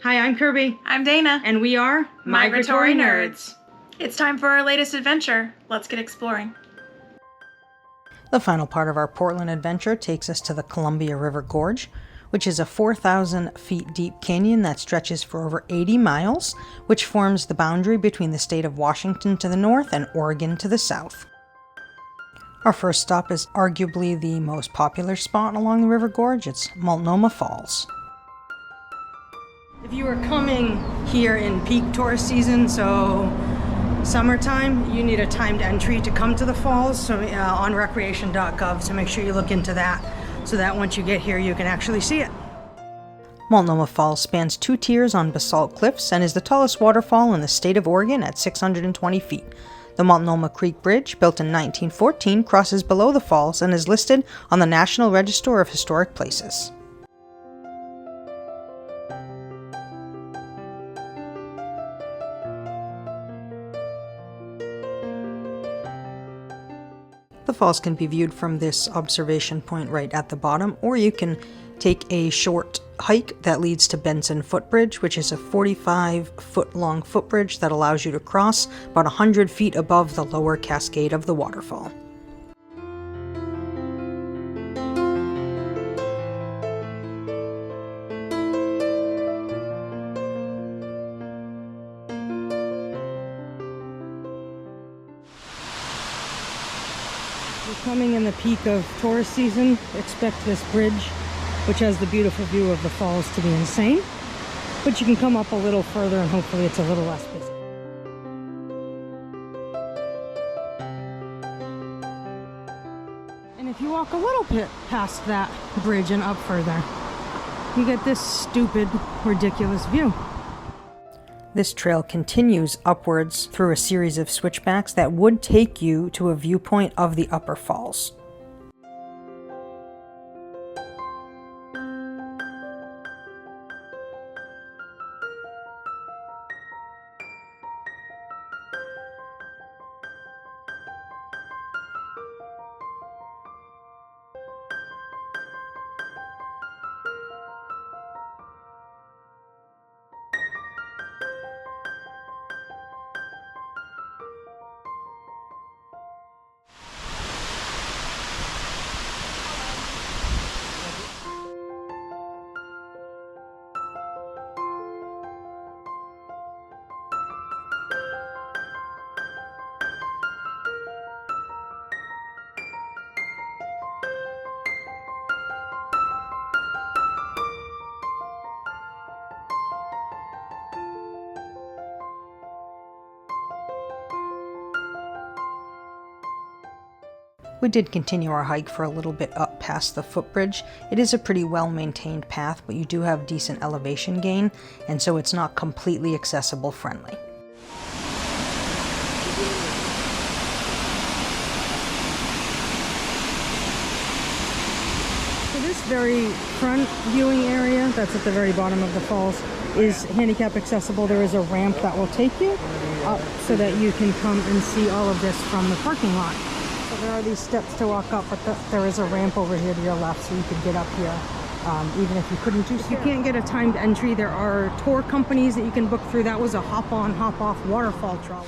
Hi, I'm Kirby. I'm Dana. And we are Migratory Nerds. It's time for our latest adventure. Let's get exploring. The final part of our Portland adventure takes us to the Columbia River Gorge, which is a 4,000 feet deep canyon that stretches for over 80 miles, which forms the boundary between the state of Washington to the north and Oregon to the south. Our first stop is arguably the most popular spot along the River Gorge. It's Multnomah Falls. If you are coming here in peak tourist season, so summertime, you need a timed entry to come to the falls, so on recreation.gov, so make sure you look into that, so that once you get here you can actually see it. Multnomah Falls spans 2 tiers on basalt cliffs and is the tallest waterfall in the state of Oregon at 620 feet. The Multnomah Creek Bridge, built in 1914, crosses below the falls and is listed on the National Register of Historic Places. The falls can be viewed from this observation point right at the bottom, or you can take a short hike that leads to Benson Footbridge, which is a 45-foot-long footbridge that allows you to cross about 100 feet above the lower cascade of the waterfall. Coming in the peak of tourist season, expect this bridge, which has the beautiful view of the falls, to be insane. But you can come up a little further and hopefully it's a little less busy. And if you walk a little bit past that bridge and up further, you get this stupid, ridiculous view. This trail continues upwards through a series of switchbacks that would take you to a viewpoint of the upper falls. We did continue our hike for a little bit up past the footbridge. It is a pretty well-maintained path, but you do have decent elevation gain, and so it's not completely accessible friendly. So this very front viewing area, that's at the very bottom of the falls, is handicap accessible. There is a ramp that will take you up so that you can come and see all of this from the parking lot. There are these steps to walk up, but there is a ramp over here to your left, so you could get up here even if you couldn't do so. You can't get a timed entry. There are tour companies that you can book through. That was a hop-on, hop-off waterfall trolley.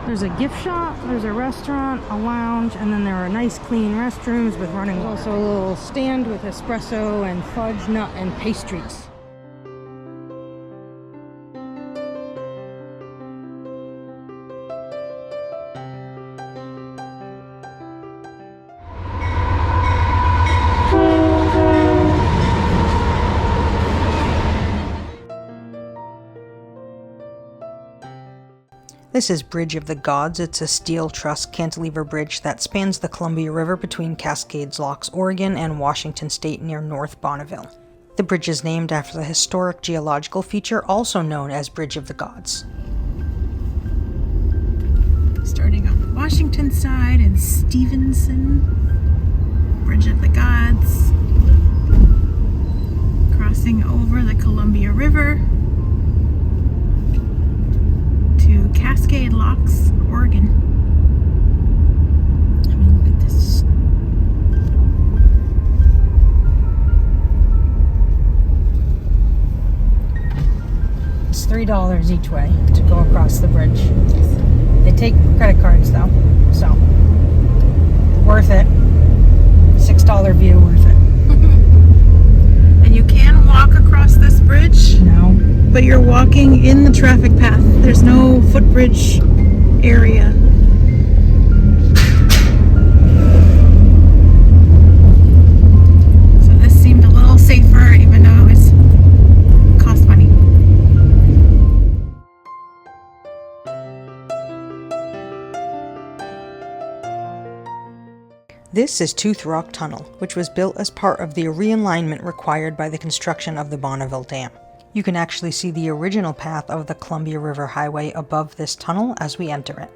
There's a gift shop, there's a restaurant, a lounge, and then there are nice clean restrooms with running water. There's also a little stand with espresso and fudge, nut, and pastries. This is Bridge of the Gods. It's a steel truss cantilever bridge that spans the Columbia River between Cascades Locks, Oregon and Washington State near North Bonneville. The bridge is named after the historic geological feature also known as Bridge of the Gods. Starting on the Washington side in Stevenson, Bridge of the Gods, crossing over the Columbia River to Cascade Locks, Oregon. $3 each way to go across the bridge. They take credit cards though, so worth it. $6 view, worth it. And you can walk across this bridge, No. but you're walking in the traffic path. There's no footbridge area. So this seemed a little safer, even though it was cost money. This is Tooth Rock Tunnel, which was built as part of the realignment required by the construction of the Bonneville Dam. You can actually see the original path of the Columbia River Highway above this tunnel as we enter it.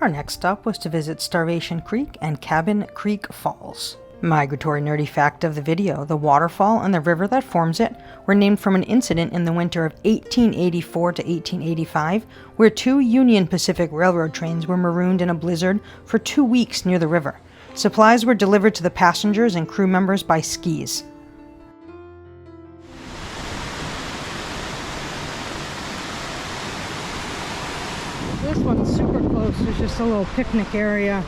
Our next stop was to visit Starvation Creek and Cabin Creek Falls. Migratory nerdy fact of the video, the waterfall and the river that forms it were named from an incident in the winter of 1884 to 1885, where 2 Union Pacific Railroad trains were marooned in a blizzard for 2 weeks near the river. Supplies were delivered to the passengers and crew members by skis. This one's super close. There's just a little picnic area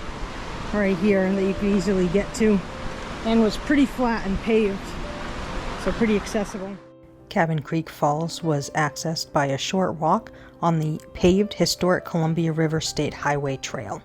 right here that you can easily get to, and was pretty flat and paved, so pretty accessible. Cabin Creek Falls was accessed by a short walk on the paved historic Columbia River State Highway Trail.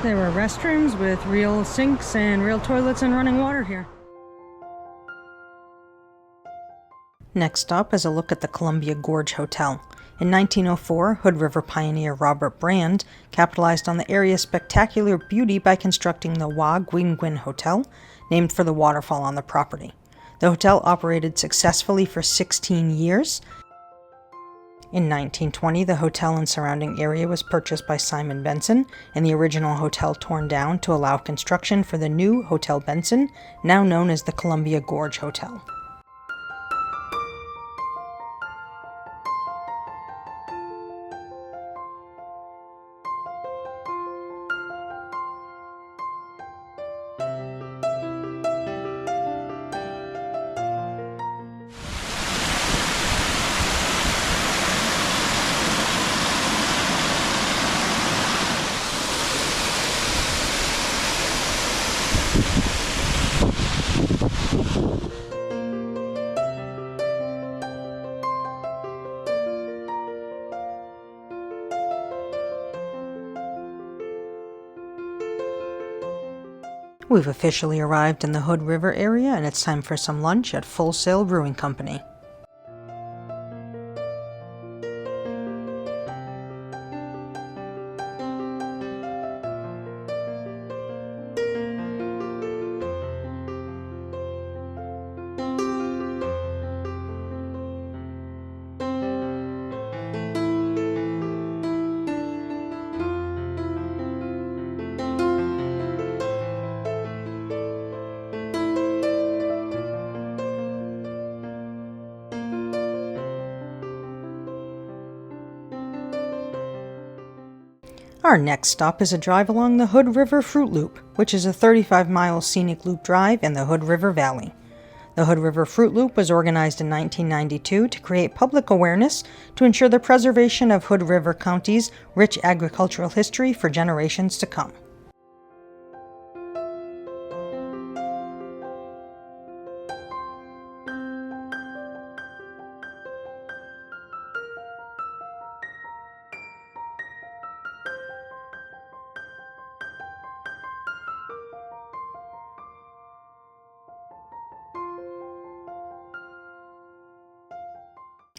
There were restrooms with real sinks and real toilets and running water here. Next up is a look at the Columbia Gorge Hotel. In 1904, Hood River pioneer Robert Brand capitalized on the area's spectacular beauty by constructing the Wa Gwin Gwin Hotel, named for the waterfall on the property. The hotel operated successfully for 16 years. In 1920, the hotel and surrounding area was purchased by Simon Benson, and the original hotel torn down to allow construction for the new Hotel Benson, now known as the Columbia Gorge Hotel. We've officially arrived in the Hood River area, and it's time for some lunch at Full Sail Brewing Company. Our next stop is a drive along the Hood River Fruit Loop, which is a 35-mile scenic loop drive in the Hood River Valley. The Hood River Fruit Loop was organized in 1992 to create public awareness to ensure the preservation of Hood River County's rich agricultural history for generations to come.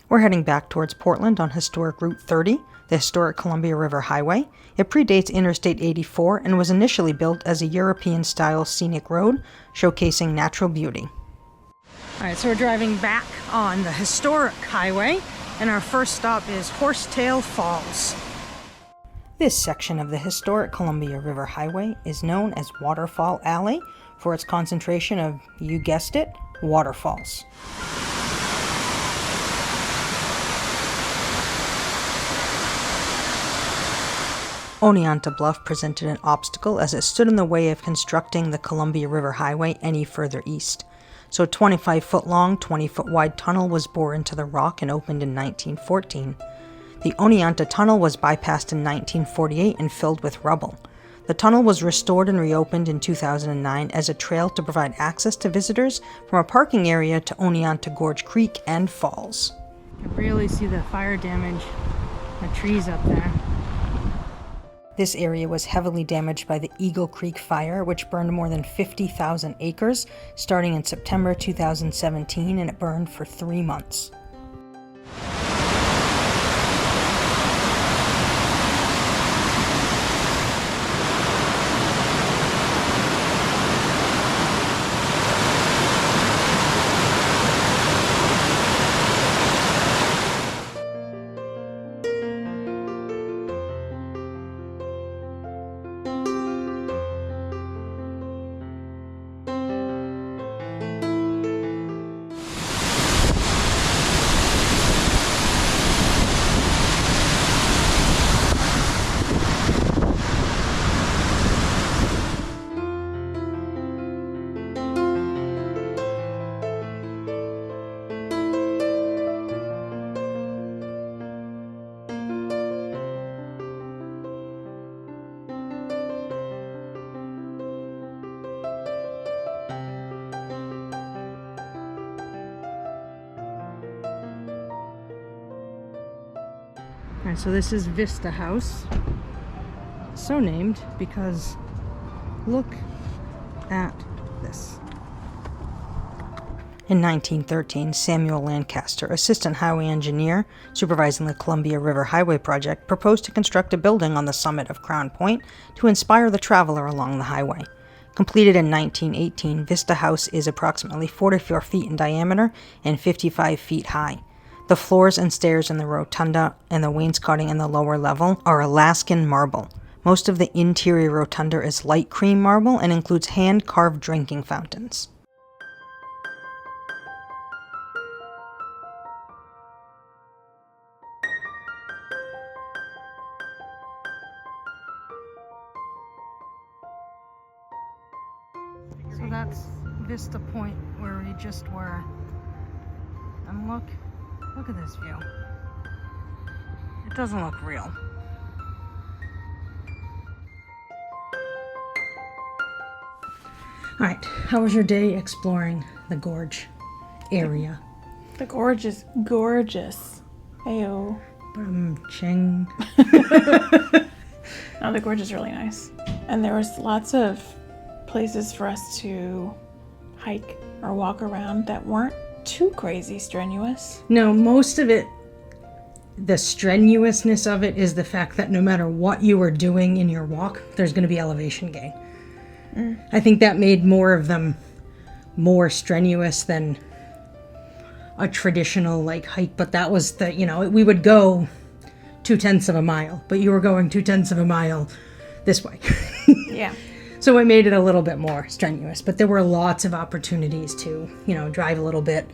We're heading back towards Portland on historic Route 30, the historic Columbia River Highway. It predates Interstate 84 and was initially built as a European-style scenic road, showcasing natural beauty. All right, so we're driving back on the historic highway, and our first stop is Horsetail Falls. This section of the historic Columbia River Highway is known as Waterfall Alley for its concentration of, you guessed it, waterfalls. Oneonta Bluff presented an obstacle as it stood in the way of constructing the Columbia River Highway any further east. So a 25-foot long, 20-foot wide tunnel was bored into the rock and opened in 1914. The Oneonta Tunnel was bypassed in 1948 and filled with rubble. The tunnel was restored and reopened in 2009 as a trail to provide access to visitors from a parking area to Oneonta Gorge Creek and Falls. You can really see the fire damage, the trees up there. This area was heavily damaged by the Eagle Creek Fire, which burned more than 50,000 acres starting in September 2017, and it burned for 3 months. Alright, so this is Vista House. So named because look at this. In 1913, Samuel Lancaster, assistant highway engineer supervising the Columbia River Highway project, proposed to construct a building on the summit of Crown Point to inspire the traveler along the highway. Completed in 1918, Vista House is approximately 44 feet in diameter and 55 feet high. The floors and stairs in the rotunda and the wainscoting in the lower level are Alaskan marble. Most of the interior rotunda is light cream marble and includes hand-carved drinking fountains. So that's Vista Point where we just were. And look at this view. It doesn't look real. All right, how was your day exploring the gorge area? The gorge is gorgeous. Ayo. Ching. No, the gorge is really nice. And there was lots of places for us to hike or walk around that weren't too crazy strenuous. No, most of it, the strenuousness of it is the fact that no matter what you are doing in your walk, there's going to be elevation gain. I think that made more of them more strenuous than a traditional like hike, but that was the, we would go 0.2 of a mile, but you were going 0.2 of a mile this way. Yeah. So it made it a little bit more strenuous, but there were lots of opportunities to, drive a little bit,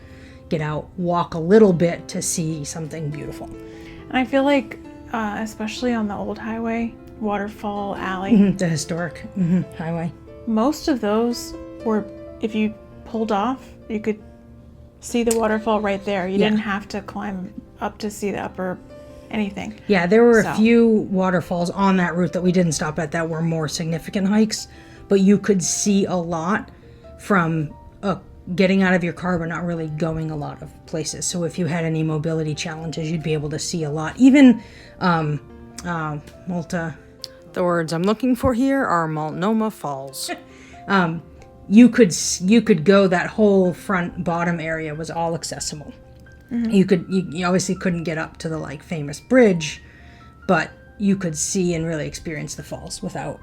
get out, walk a little bit to see something beautiful. And I feel like, especially on the old highway, Waterfall Alley, The historic highway. most of those were, if you pulled off, you could see the waterfall right there. You didn't have to climb up to see the upper anything. Yeah, there were a few waterfalls on that route that we didn't stop at that were more significant hikes, but you could see a lot from getting out of your car but not really going a lot of places. So if you had any mobility challenges, you'd be able to see a lot. Even the words I'm looking for here are Multnomah Falls. You could go, that whole front bottom area was all accessible. You obviously couldn't get up to the like famous bridge, but you could see and really experience the falls without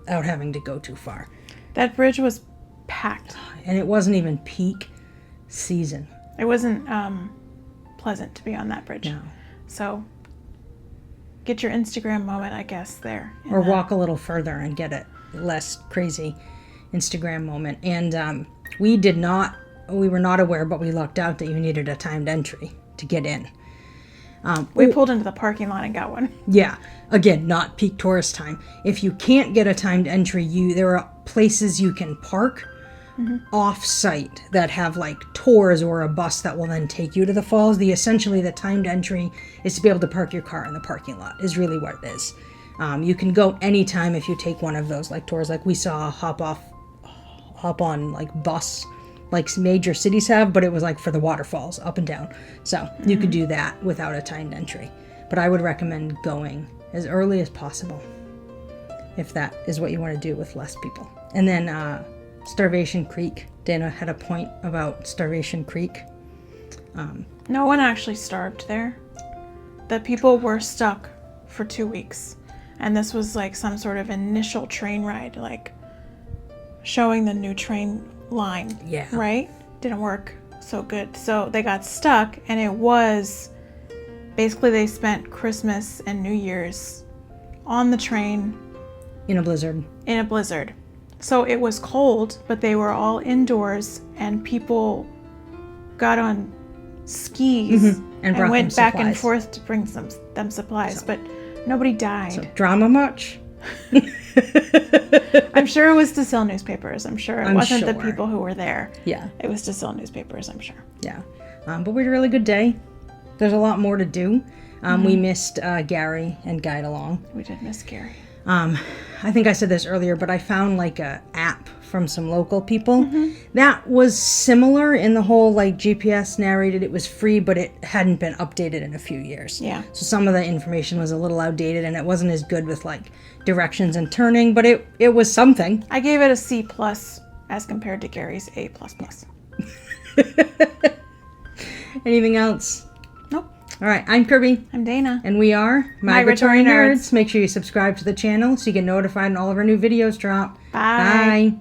having to go too far. That bridge was packed. And it wasn't even peak season. It wasn't pleasant to be on that bridge. No. So get your Instagram moment, I guess, there. Or walk a little further and get a less crazy Instagram moment. And we were not aware, but we lucked out that you needed a timed entry to get in. We pulled into the parking lot and got one. Yeah. Again, not peak tourist time. If you can't get a timed entry, there are places you can park off-site that have like tours or a bus that will then take you to the falls. Essentially the timed entry is to be able to park your car in the parking lot is really what it is. You can go anytime if you take one of those like tours, like we saw hop on like bus like major cities have, but it was like for the waterfalls up and down. So you could do that without a timed entry. But I would recommend going as early as possible if that is what you want to do with less people. And then Starvation Creek. Dana had a point about Starvation Creek. No one actually starved there. The people were stuck for 2 weeks. And this was like some sort of initial train ride, like showing the new train line. Yeah. Right? Didn't work so good. So they got stuck, and it was basically they spent Christmas and New Year's on the train. In a blizzard. So it was cold, but they were all indoors, and people got on skis and went back and forth to bring them supplies, but nobody died. So, drama much? I'm sure it was to sell newspapers. I'm sure it wasn't the people who were there. Yeah. It was to sell newspapers, I'm sure. Yeah. But we had a really good day. There's a lot more to do. We missed Gary and Guide Along. We did miss Gary. I think I said this earlier, but I found like a app from some local people that was similar in the whole like GPS narrated. It was free, but it hadn't been updated in a few years. Yeah. So some of the information was a little outdated, and it wasn't as good with like directions and turning, but it was something. I gave it a C+ as compared to Gary's A++. Anything else? Nope. All right, I'm Kirby. I'm Dana. And we are Migratory Nerds. Make sure you subscribe to the channel so you get notified when all of our new videos drop. Bye. Bye.